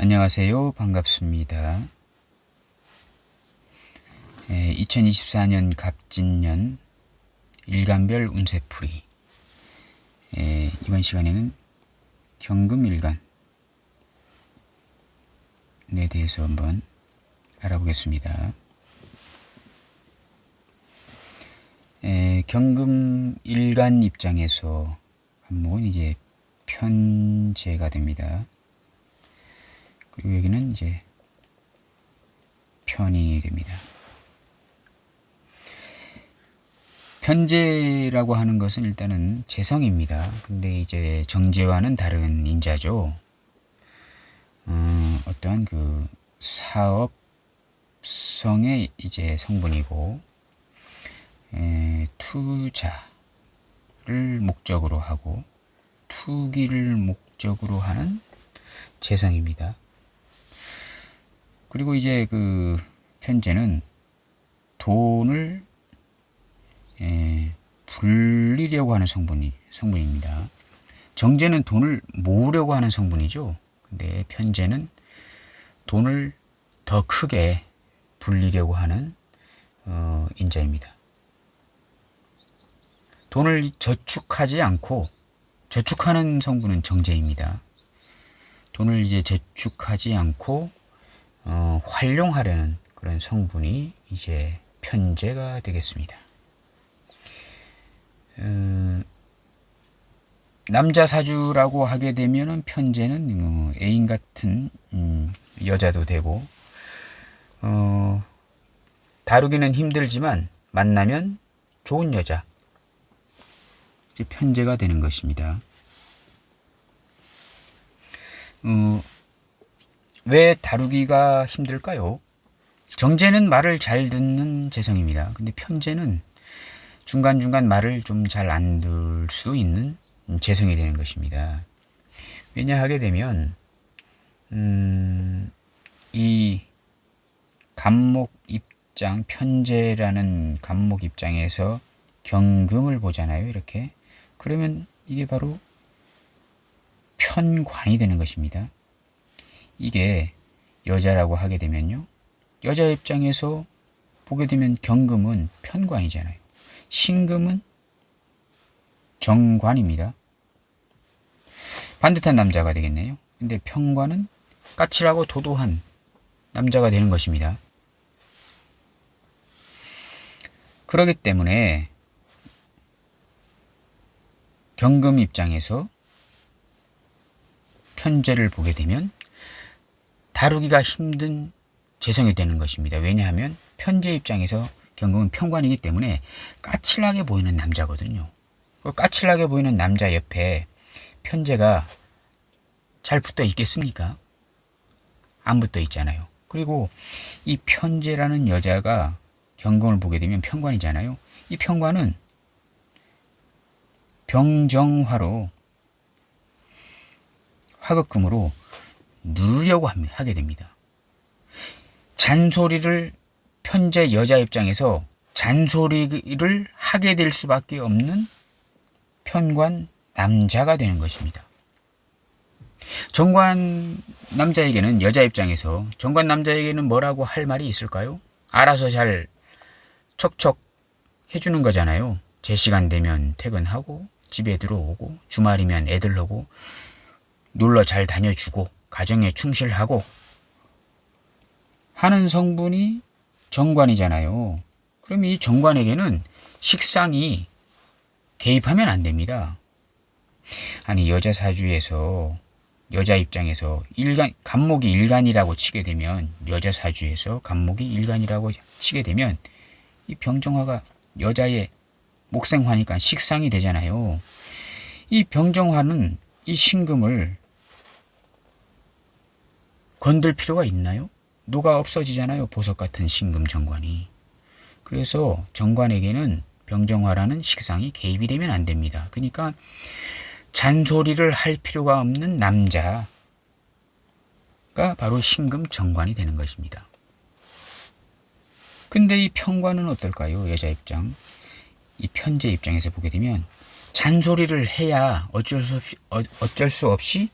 안녕하세요. 반갑습니다. 2024년 갑진년 일간별 운세풀이. 이번 시간에는 경금일간에 대해서 한번 알아보겠습니다. 경금일간 입장에서 한목은 이제 편제가 됩니다. 그리고 여기는 이제 편인이 됩니다. 편제라고 하는 것은 일단은 재성입니다. 근데 이제 정제와는 다른 인자죠. 어떠한 그 사업성의 이제 성분이고, 투자를 목적으로 하고 투기를 목적으로 하는 재성입니다. 그리고 이제 그 편제는 돈을 불리려고 하는 성분입니다. 정제는 돈을 모으려고 하는 성분이죠. 근데 편제는 돈을 더 크게 불리려고 하는 인자입니다. 돈을 저축하지 않고, 저축하는 성분은 정제입니다. 돈을 이제 저축하지 않고 활용하려는 그런 성분이 이제 편제가 되겠습니다. 남자 사주라고 하게 되면은 편제는 애인 같은 여자도 되고, 다루기는 힘들지만 만나면 좋은 여자, 이제 편제가 되는 것입니다. 왜 다루기가 힘들까요? 정제는 말을 잘 듣는 재성입니다. 근데 편제는 중간중간 말을 좀 잘 안 들 수 있는 재성이 되는 것입니다. 왜냐 하게 되면 이 간목 입장, 편제라는 간목 입장에서 경금을 보잖아요. 이렇게. 그러면 이게 바로 편관이 되는 것입니다. 이게 여자라고 하게 되면요, 여자 입장에서 보게 되면 경금은 편관이잖아요. 신금은 정관입니다. 반듯한 남자가 되겠네요. 근데 편관은 까칠하고 도도한 남자가 되는 것입니다. 그렇기 때문에 경금 입장에서 편제를 보게 되면 다루기가 힘든 재성이 되는 것입니다. 왜냐하면 편제 입장에서 경금은 편관이기 때문에 까칠하게 보이는 남자거든요. 그 까칠하게 보이는 남자 옆에 편제가 잘 붙어 있겠습니까? 안 붙어 있잖아요. 그리고 이 편제라는 여자가 경금을 보게 되면 편관이잖아요. 이 편관은 병정화로, 화극금으로 누르려고 하게 됩니다. 잔소리를, 편제 여자 입장에서 잔소리를 하게 될 수밖에 없는 편관 남자가 되는 것입니다. 정관 남자에게는, 여자 입장에서 정관 남자에게는 뭐라고 할 말이 있을까요? 알아서 잘 척척 해주는 거잖아요. 제 시간 되면 퇴근하고 집에 들어오고 주말이면 애들하고 놀러 잘 다녀주고 가정에 충실하고 하는 성분이 정관이잖아요. 그럼 이 정관에게는 식상이 개입하면 안 됩니다. 아니, 여자 사주에서, 여자 입장에서 간목이 일간이라고 치게 되면, 여자 사주에서 간목이 일간이라고 치게 되면 이 병정화가 여자의 목생화니까 식상이 되잖아요. 이 병정화는 이 신금을 건들 필요가 있나요? 녹아 없어지잖아요. 보석 같은 신금 정관이. 그래서 정관에게는 병정화라는 식상이 개입이 되면 안 됩니다. 그러니까 잔소리를 할 필요가 없는 남자가 바로 신금 정관이 되는 것입니다. 근데 이 편관은 어떨까요? 여자 입장. 이 편제 입장에서 보게 되면 잔소리를 해야 어쩔 수 없이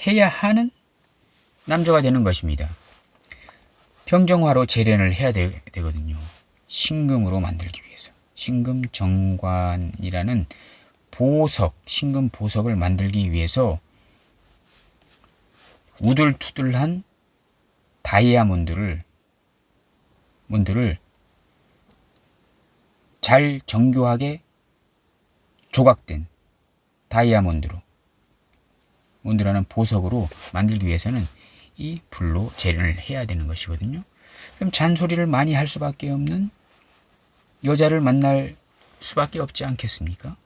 해야 하는 남자가 되는 것입니다. 병정화로 재련을 해야 되거든요. 신금으로 만들기 위해서. 신금정관이라는 보석, 신금 보석을 만들기 위해서 우둘투둘한 다이아몬드를 잘 정교하게 조각된 다이아몬드라는 보석으로 만들기 위해서는 이 불로 재련을 해야 되는 것이거든요. 그럼 잔소리를 많이 할 수밖에 없는 여자를 만날 수밖에 없지 않겠습니까?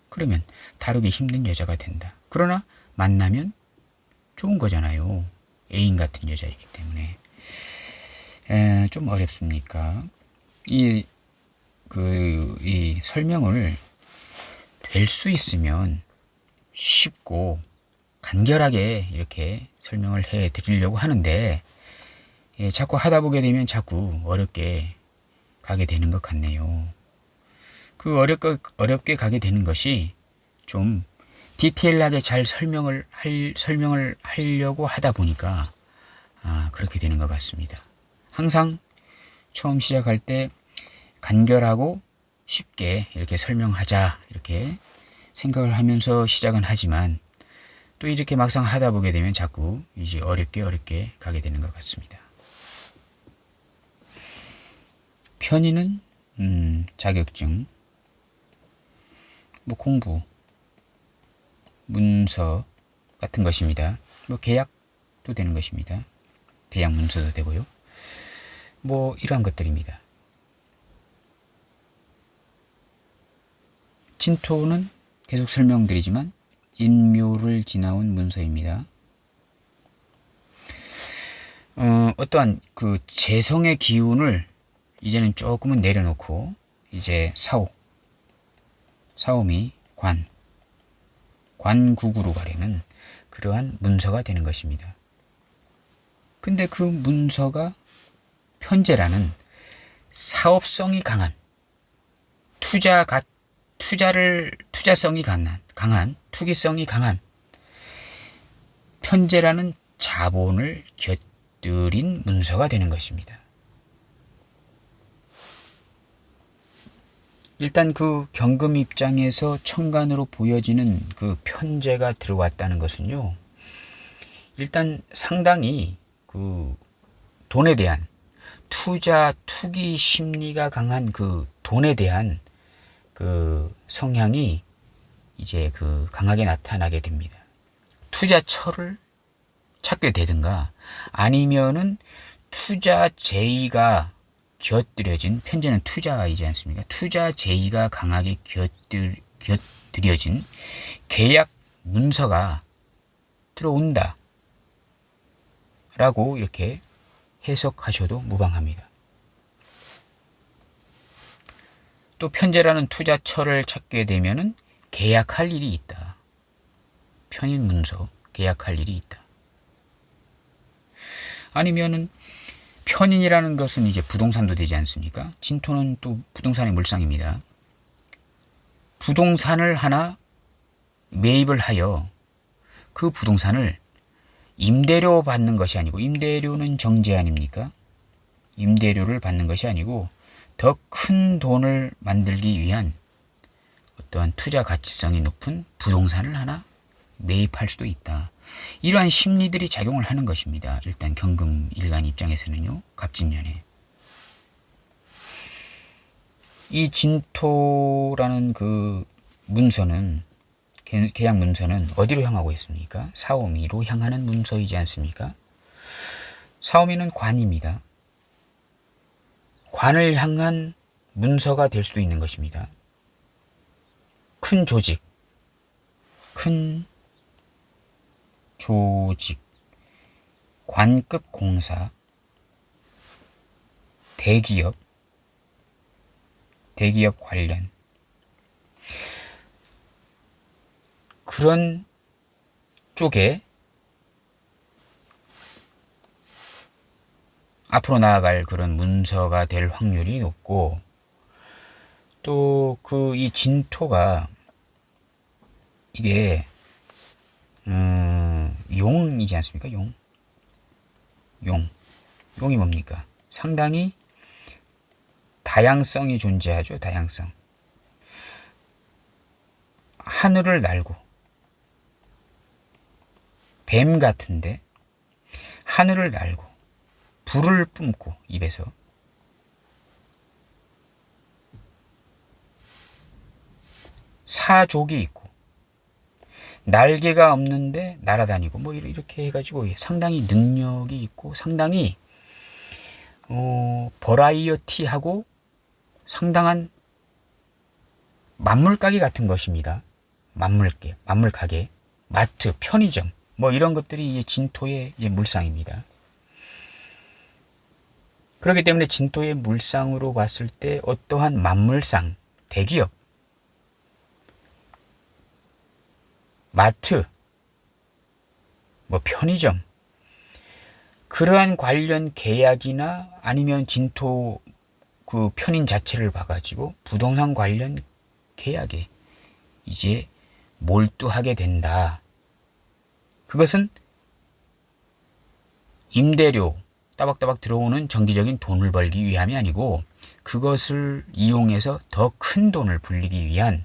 그러면 다루기 힘든 여자가 된다. 그러나 만나면 좋은 거잖아요. 애인 같은 여자이기 때문에. 좀 어렵습니까? 이 설명을 될 수 있으면 쉽고 간결하게 이렇게 설명을 해 드리려고 하는데, 자꾸 하다 보게 되면 자꾸 어렵게 가게 되는 것 같네요. 그 어렵게 가게 되는 것이 좀 디테일하게 잘 설명을 하려고 하다 보니까 그렇게 되는 것 같습니다. 항상 처음 시작할 때 간결하고 쉽게 이렇게 설명하자 이렇게 생각을 하면서 시작은 하지만 또 이렇게 막상 하다 보게 되면 자꾸 이제 어렵게 가게 되는 것 같습니다. 편의는 자격증, 공부, 문서 같은 것입니다. 계약도 되는 것입니다. 계약 문서도 되고요. 이러한 것들입니다. 진토는 계속 설명드리지만 인묘를 지나온 문서입니다. 어떠한 그 재성의 기운을 이제는 조금은 내려놓고 이제 사오미 관국으로 가려는 그러한 문서가 되는 것입니다. 근데 그 문서가 편제라는 사업성이 강한 투자성이 강한 투기성이 강한 편제라는 자본을 곁들인 문서가 되는 것입니다. 일단 그 경금 입장에서 천간으로 보여지는 그 편제가 들어왔다는 것은요, 일단 상당히 그 돈에 대한 투기 심리가 강한 그 돈에 대한 그 성향이 이제 강하게 나타나게 됩니다. 투자처를 찾게 되든가 아니면은 투자 제의가 곁들여진, 편제는 투자이지 않습니까? 투자 제의가 강하게 곁들여진 계약 문서가 들어온다 라고 이렇게 해석하셔도 무방합니다. 또 편제라는 투자처를 찾게 되면은 계약할 일이 있다. 편인 문서, 계약할 일이 있다. 아니면은 편인이라는 것은 이제 부동산도 되지 않습니까? 진토는 또 부동산의 물상입니다. 부동산을 하나 매입을 하여 그 부동산을 임대료 받는 것이 아니고, 임대료는 정제 아닙니까? 임대료를 받는 것이 아니고 더 큰 돈을 만들기 위한 어떠한 투자 가치성이 높은 부동산을 하나 매입할 수도 있다. 이러한 심리들이 작용을 하는 것입니다. 일단 경금 일간 입장에서는요. 갑진년에. 이 진토라는 그 문서는, 계약 문서는 어디로 향하고 있습니까? 사오미로 향하는 문서이지 않습니까? 사오미는 관입니다. 관을 향한 문서가 될 수도 있는 것입니다. 큰 조직, 관급 공사, 대기업 관련 그런 쪽에 앞으로 나아갈 그런 문서가 될 확률이 높고, 또 이 진토가 이게 용이지 않습니까? 용. 용. 용이 뭡니까? 상당히 다양성이 존재하죠. 다양성. 하늘을 날고 뱀 같은데 하늘을 날고 불을 뿜고 입에서 사족이 있고 날개가 없는데 날아다니고 뭐 이렇게 해가지고 상당히 능력이 있고 상당히 버라이어티하고 상당한 만물가게 같은 것입니다. 만물가게, 마트, 편의점 뭐 이런 것들이 이제 진토의 이제 물상입니다. 그렇기 때문에 진토의 물상으로 봤을 때 어떠한 만물상, 대기업, 마트, 뭐 편의점 그러한 관련 계약이나 아니면 진토 그 편인 자체를 봐가지고 부동산 관련 계약에 이제 몰두하게 된다. 그것은 임대료 따박따박 들어오는 정기적인 돈을 벌기 위함이 아니고 그것을 이용해서 더 큰 돈을 불리기 위한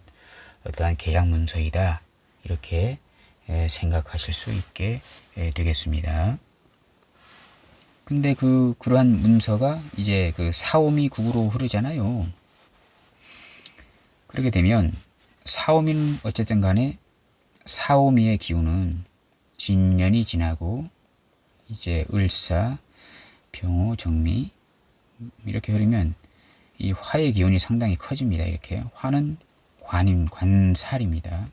어떠한 계약 문서이다. 이렇게 생각하실 수 있게 되겠습니다. 근데 그러한 문서가 이제 그 사오미 국으로 흐르잖아요. 그렇게 되면 사오미는 어쨌든 간에 사오미의 기운은 진년이 지나고 이제 을사, 병호, 정미 이렇게 흐르면 이 화의 기운이 상당히 커집니다. 이렇게 화는 관살입니다.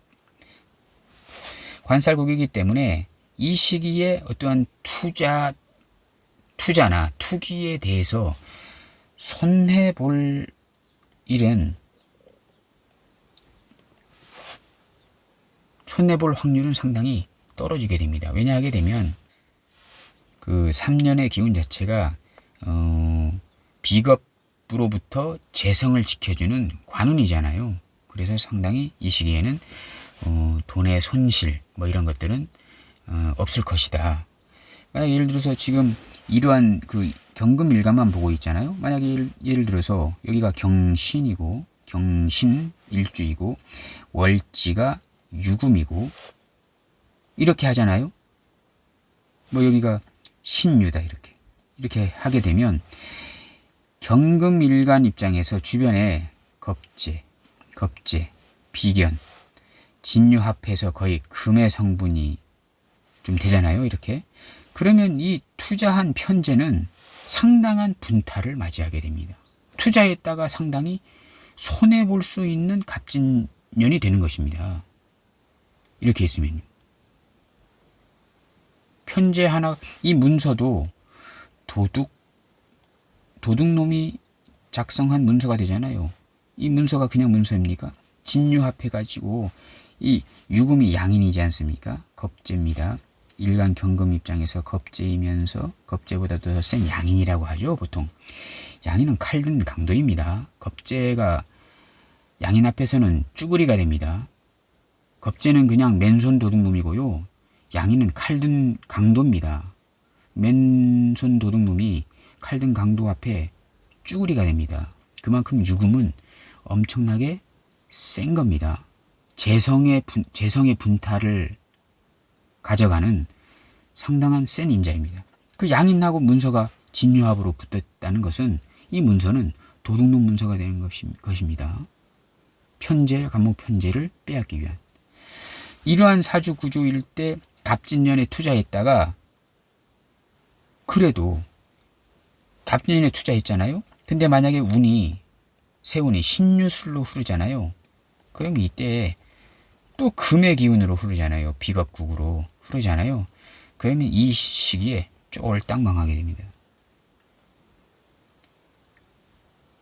관살국이기 때문에 이 시기에 어떠한 투자나 투기에 대해서 손해볼 일은 손해볼 확률은 상당히 떨어지게 됩니다. 왜냐하게 되면 그 3년의 기운 자체가 비겁으로부터 재성을 지켜주는 관운이잖아요. 그래서 상당히 이 시기에는 돈의 손실 뭐 이런 것들은 없을 것이다. 만약 예를 들어서 지금 이러한 그 경금 일간만 보고 있잖아요. 만약에 예를 들어서 여기가 경신이고 경신 일주이고 월지가 유금이고 이렇게 하잖아요. 뭐 여기가 신유다 이렇게 하게 되면 경금 일간 입장에서 주변에 겁재, 비견, 진유합해서 거의 금의 성분이 좀 되잖아요. 이렇게. 그러면 이 투자한 편제는 상당한 분탈을 맞이하게 됩니다. 투자했다가 상당히 손해볼 수 있는 갑진년이 되는 것입니다. 이렇게 했으면요. 편제 하나, 이 문서도 도둑놈이 작성한 문서가 되잖아요. 이 문서가 그냥 문서입니까? 진유합해가지고 이 유금이 양인이지 않습니까? 겁재입니다. 일간 경금 입장에서 겁재이면서 겁재보다 더 센 양인이라고 하죠. 보통 양인은 칼든 강도입니다. 겁재가 양인 앞에서는 쭈구리가 됩니다. 겁재는 그냥 맨손 도둑놈이고요. 양인은 칼든 강도입니다. 맨손 도둑놈이 칼든 강도 앞에 쭈구리가 됩니다. 그만큼 유금은 엄청나게 센 겁니다. 재성의 분탈을 가져가는 상당한 센 인자입니다. 그 양인하고 문서가 진유합으로 붙었다는 것은 이 문서는 도둑놈 문서가 되는 것입니다. 편제, 간목 편제를 빼앗기 위한. 이러한 사주 구조일 때 갑진년에 투자했다가 그래도 갑진년에 투자했잖아요. 근데 만약에 세운이 신유술로 흐르잖아요. 그럼 이때 또 금의 기운으로 흐르잖아요. 비겁국으로 흐르잖아요. 그러면 이 시기에 쫄딱 망하게 됩니다.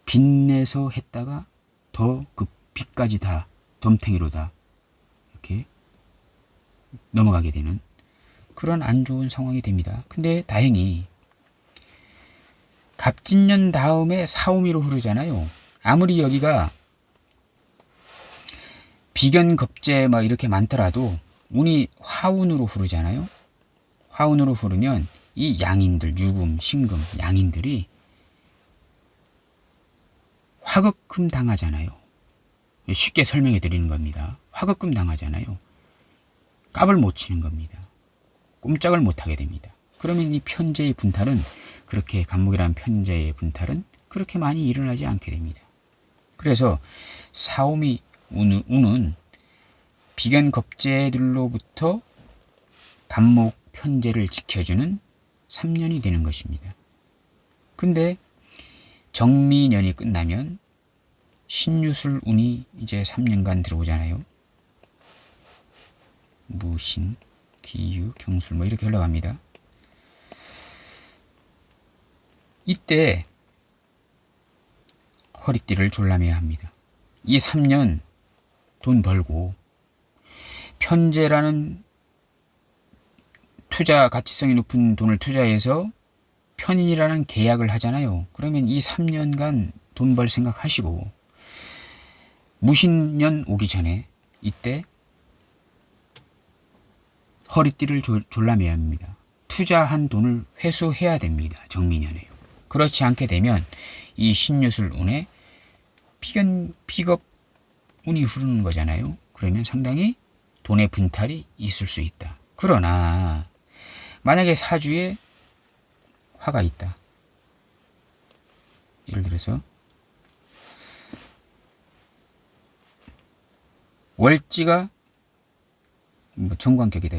빚내서 했다가 더 그 빚까지 다 덤탱이로 다 이렇게 넘어가게 되는 그런 안 좋은 상황이 됩니다. 근데 다행히 갑진년 다음에 사오미로 흐르잖아요. 아무리 여기가 비견겁재 막 이렇게 많더라도 운이 화운으로 흐르잖아요. 화운으로 흐르면 이 양인들, 유금, 신금, 양인들이 화급금 당하잖아요. 쉽게 설명해 드리는 겁니다. 화급금 당하잖아요. 값을 못 치는 겁니다. 꼼짝을 못 하게 됩니다. 그러면 이 편재의 분탈은 그렇게 간목이라는 편재의 분탈은 그렇게 많이 일어나지 않게 됩니다. 그래서 사오미 운은 비견겁재들로부터 간목 편재를 지켜주는 3년이 되는 것입니다. 근데 정미년이 끝나면 신유술 운이 이제 3년간 들어오잖아요. 무신, 기유, 경술 뭐 이렇게 흘러갑니다. 이때 허리띠를 졸라매야 합니다. 이 3년 돈 벌고 편재라는 투자 가치성이 높은 돈을 투자해서 편인이라는 계약을 하잖아요. 그러면 이 3년간 돈 벌 생각하시고 무신년 오기 전에 이때 허리띠를 졸라매야 합니다. 투자한 돈을 회수해야 됩니다. 정미년에요. 그렇지 않게 되면 이 신유술 운에 비겁 운이 흐르는 거잖아요. 그러면 상당히 돈의 분탈이 있을 수 있다. 그러나 만약에 사주에 화가 있다. 예를 들어서 월지가 뭐 정관격이다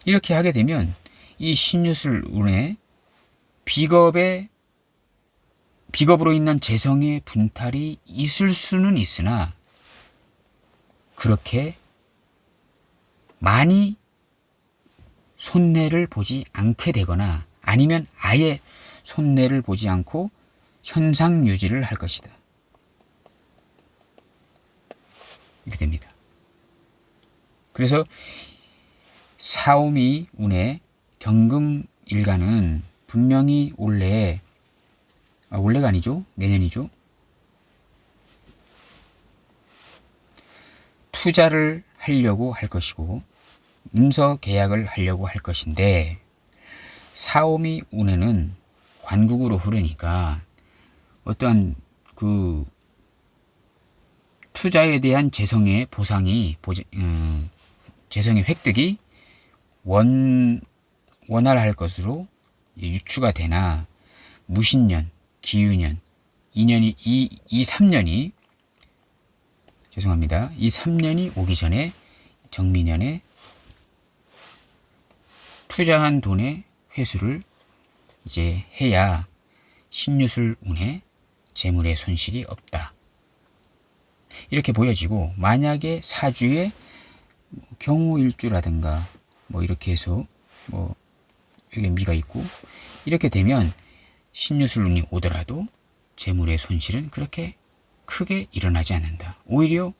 이렇게 하게 되면 이 신유술 운에 비겁으로 인한 재성의 분탈이 있을 수는 있으나 그렇게 많이 손해를 보지 않게 되거나 아니면 아예 손해를 보지 않고 현상 유지를 할 것이다. 이렇게 됩니다. 그래서 사오미 운의 경금 일간은 분명히 올해가 아니죠. 내년이죠. 투자를 하려고 할 것이고 문서 계약을 하려고 할 것인데 사오미 운에는 관국으로 흐르니까 어떠한 그 투자에 대한 재성의 보상이 재성의 획득이 원활할 것으로 유추가 되나 무신년, 기유년, 2년이 이 3년이 죄송합니다. 이 3년이 오기 전에 정미년에 투자한 돈의 회수를 이제 해야 신유술 운에 재물의 손실이 없다. 이렇게 보여지고 만약에 사주에 경우일주라든가 뭐 이렇게 해서 뭐 여기 미가 있고 이렇게 되면 신유술 운이 오더라도 재물의 손실은 그렇게 크게 일어나지 않는다. 오히려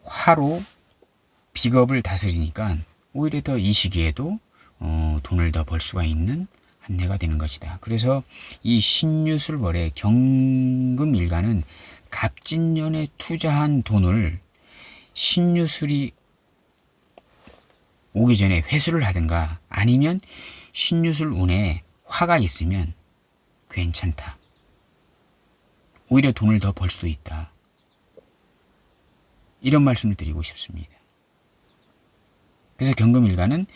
화로 비겁을 다스리니까 오히려 더 이 시기에도 돈을 더 벌 수가 있는 한 해가 되는 것이다. 그래서 이 신유술월의 경금일간은 갑진년에 투자한 돈을 신유술이 오기 전에 회수를 하든가 아니면 신유술 운에 화가 있으면 괜찮다. 오히려 돈을 더 벌 수도 있다. 이런 말씀을 드리고 싶습니다. 그래서 경금일간은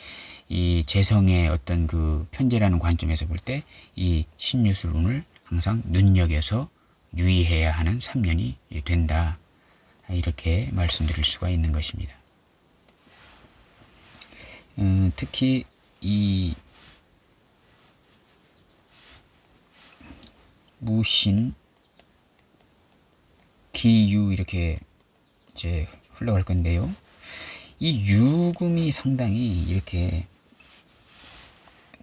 이 재성의 어떤 그 편재라는 관점에서 볼 때 이 신유술 운을 항상 눈여겨서 유의해야 하는 3년이 된다. 이렇게 말씀드릴 수가 있는 것입니다. 특히 이 무신, 기유 이렇게 이제 흘러갈 건데요. 이 유금이 상당히 이렇게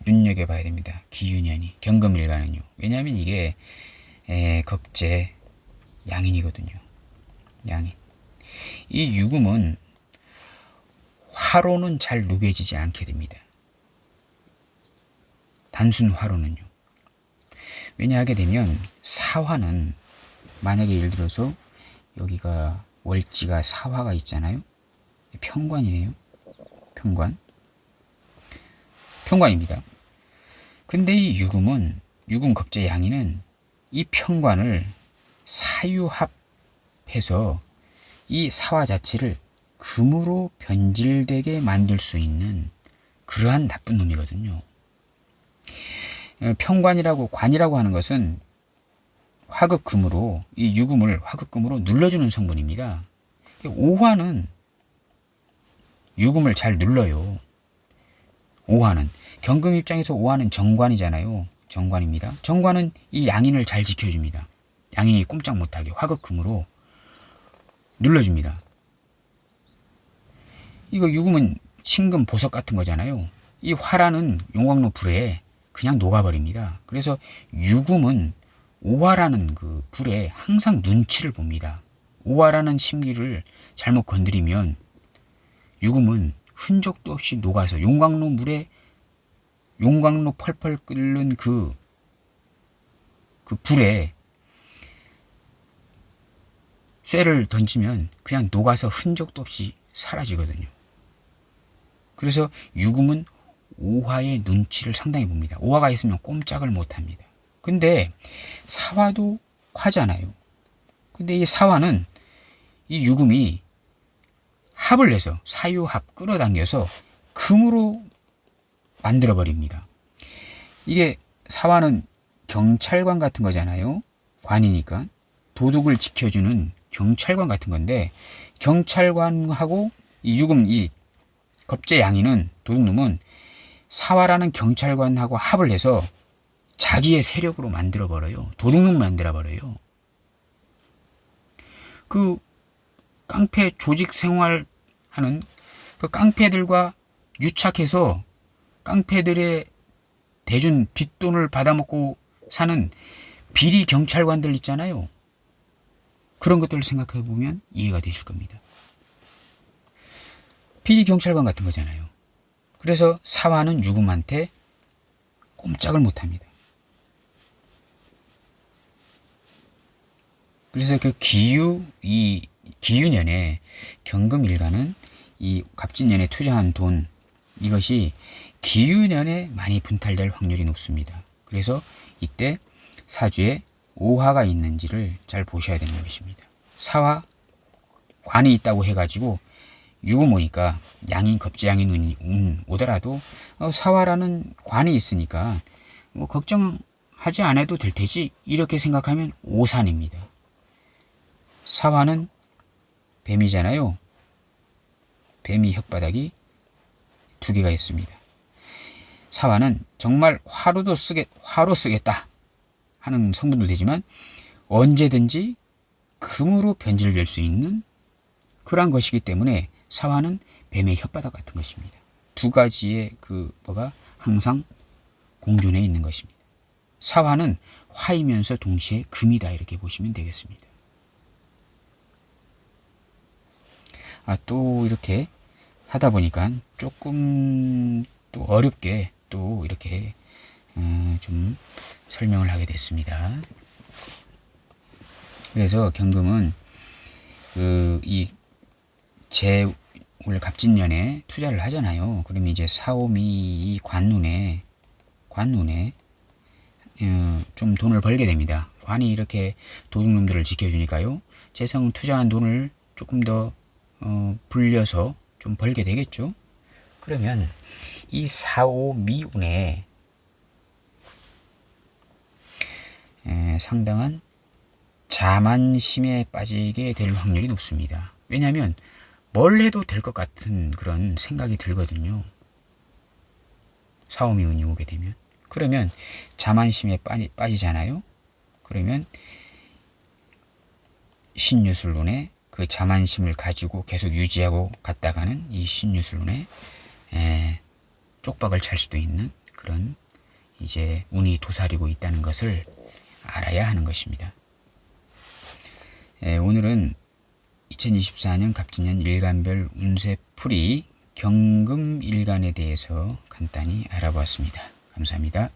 눈여겨봐야 됩니다. 기유년이 경금일간은요. 왜냐하면 이게 겁재 양인이거든요. 양인. 이 유금은 화로는 잘 녹여지지 않게 됩니다. 단순 화로는요. 왜냐하게 되면 사화는 만약에 예를 들어서 여기가 월지가 사화가 있잖아요. 편관이네요. 편관. 편관입니다. 근데 이 유금 겁재 양인은 이 편관을 사유합해서 이 사화 자체를 금으로 변질되게 만들 수 있는 그러한 나쁜 놈이거든요. 편관이라고 관이라고 하는 것은 화극금으로 이 유금을 화극금으로 눌러주는 성분입니다. 오화는 유금을 잘 눌러요. 오화는 경금 입장에서 오화는 정관이잖아요. 정관입니다. 정관은 이 양인을 잘 지켜줍니다. 양인이 꼼짝 못하게 화극금으로 눌러줍니다. 이거 유금은 신금 보석 같은 거잖아요. 이 화라는 용광로 불에 그냥 녹아버립니다. 그래서 유금은 오화라는 그 불에 항상 눈치를 봅니다. 오화라는 심기를 잘못 건드리면 유금은 흔적도 없이 녹아서 용광로 물에 용광로 펄펄 끓는 그 불에 쇠를 던지면 그냥 녹아서 흔적도 없이 사라지거든요. 그래서 유금은 오화의 눈치를 상당히 봅니다. 오화가 있으면 꼼짝을 못합니다. 근데 사화도 화잖아요. 근데 이 사화는 이 유금이 합을 내서 사유합 끌어당겨서 금으로 만들어버립니다. 이게 사화는 경찰관 같은 거잖아요. 관이니까 도둑을 지켜주는 경찰관 같은 건데 경찰관하고 이 유금 이 겁재 양이는 도둑놈은 사화라는 경찰관하고 합을 해서 자기의 세력으로 만들어버려요. 도둑놈 만들어버려요. 그 깡패 조직 생활하는 그 깡패들과 유착해서 깡패들의 대준 뒷돈을 받아먹고 사는 비리 경찰관들 있잖아요. 그런 것들을 생각해 보면 이해가 되실 겁니다. 비리 경찰관 같은 거잖아요. 그래서 사화는 유금한테 꼼짝을 못합니다. 그래서 그 기유년에 경금일간은 이 갑진년에 투자한 돈 이것이 기유년에 많이 분탈될 확률이 높습니다. 그래서 이때 사주에 오화가 있는지를 잘 보셔야 되는 것입니다. 사화 관이 있다고 해가지고 유금 오니까 양인 겁재양인 운 오더라도 사화라는 관이 있으니까 뭐 걱정하지 않아도 될 테지 이렇게 생각하면 오산입니다. 사화는 뱀이잖아요. 뱀이 혓바닥이 2개가 있습니다. 사화는 정말 화로 쓰겠다 하는 성분도 되지만 언제든지 금으로 변질될 수 있는 그러한 것이기 때문에 사화는 뱀의 혓바닥 같은 것입니다. 2가지의 그 뭐가 항상 공존해 있는 것입니다. 사화는 화이면서 동시에 금이다 이렇게 보시면 되겠습니다. 또 이렇게 하다 보니까 조금 또 어렵게 또 이렇게 좀 설명을 하게 됐습니다. 그래서 경금은 원래 갑진년에 투자를 하잖아요. 그러면 이제 사오미 관운에 좀 돈을 벌게 됩니다. 관이 이렇게 도둑놈들을 지켜주니까요. 재성 투자한 돈을 조금 더 불려서 좀 벌게 되겠죠. 그러면 이 사오미운에 상당한 자만심에 빠지게 될 확률이 높습니다. 왜냐하면 뭘 해도 될 것 같은 그런 생각이 들거든요. 사오미운이 오게 되면. 그러면 자만심에 빠지잖아요. 그러면 신유술론에 그 자만심을 가지고 계속 유지하고 갔다가는 이 신유술론에 쪽박을 찰 수도 있는 그런 이제 운이 도사리고 있다는 것을 알아야 하는 것입니다. 오늘은 2024년 갑진년 일간별 운세풀이 경금일간에 대해서 간단히 알아보았습니다. 감사합니다.